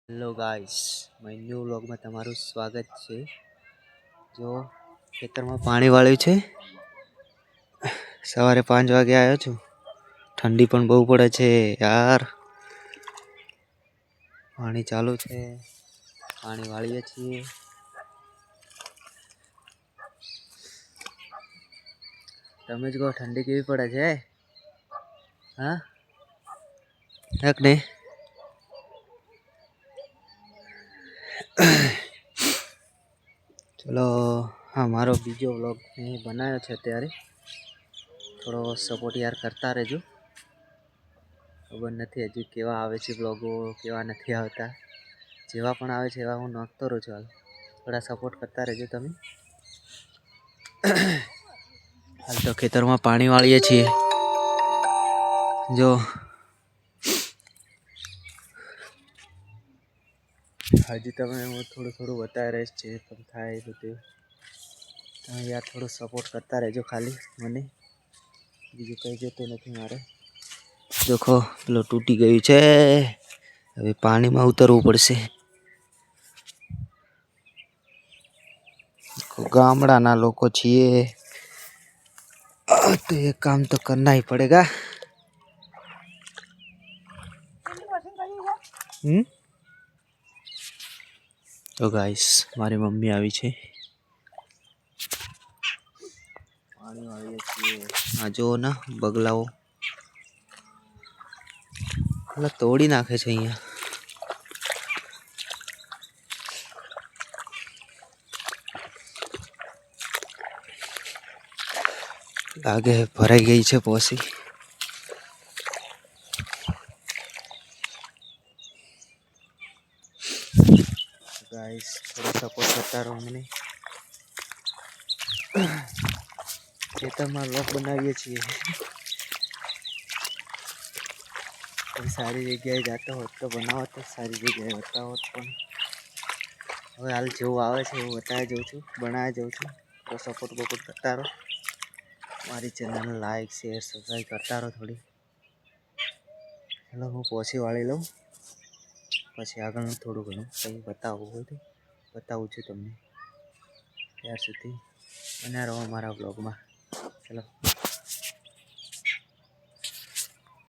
Hello guys, my new વ્લોગમાં તમારું સ્વાગત છે। જો ખેતરમાં પાણી વાળ્યું છે। સવારે 5 વાગે આવ્યો છું। ઠંડી પણ બહુ પડે છે યાર। પાણી ચાલુ છે, પાણી વાળીએ છીએ। તમે જ કહો ઠંડી કેવી પડે છે? હા એક નહીં। ચલો હા, મારો બીજો વ્લોગ મેં બનાવ્યો છે અત્યારે। થોડો સપોર્ટ યાર કરતા રહેજો। ખબર નથી હજી કેવા આવે છે વ્લોગો, કેવા નથી આવતા। જેવા પણ આવે છે એવા હું નાખતો રહું છું। હાલ થોડા સપોર્ટ કરતા રહેજો તમે। હાલ તો ખેતરમાં પાણી વાળીએ છીએ। જો હજી તમે હું થોડું બતાવી રહીશ જે પણ થાય બધું। તમે યાર થોડું સપોર્ટ કરતા રહેજો ખાલી મને, બીજું કંઈ જોતું નથી મારે। દેખો પેલો તૂટી ગયું છે, હવે પાણીમાં ઉતરવું પડશે। ગામડાના લોકો છીએ તો ये काम तो करना ही पड़ेगा। તો ગાઈસ મારી મમ્મી આવી છે। પાણી વાળીએ છીએ। આ જો ના બગલાઓ એટલે તોડી નાખે છે અહીંયા। લાગે ભરાઈ ગઈ છે પોસી। ગાઈસ થોડો સપોર્ટ કરતા રહો મને। ખેતરમાં વ્લોગ બનાવીએ છીએ। કોઈ સારી જગ્યાએ જતો હોત તો બનાવો, તો સારી જગ્યાએ બતાવો પણ હવે હાલ જેવું આવે છે એવું બતાવી જાઉં છું, બનાવી જાઉં છું। તો સપોર્ટ બપોર્ટ કરતા રહો। મારી ચેનલને લાઈક શેર સબસ્ક્રાઈબ કરતા રહો થોડી। ચાલો હું પોછી વાળી લઉં, પછી આગળનું થોડું ઘણું કંઈ બતાવવું હોય તો બતાવું છું તમને। ત્યાર સુધી બન્યા રહો મારા બ્લોગમાં। ચલો।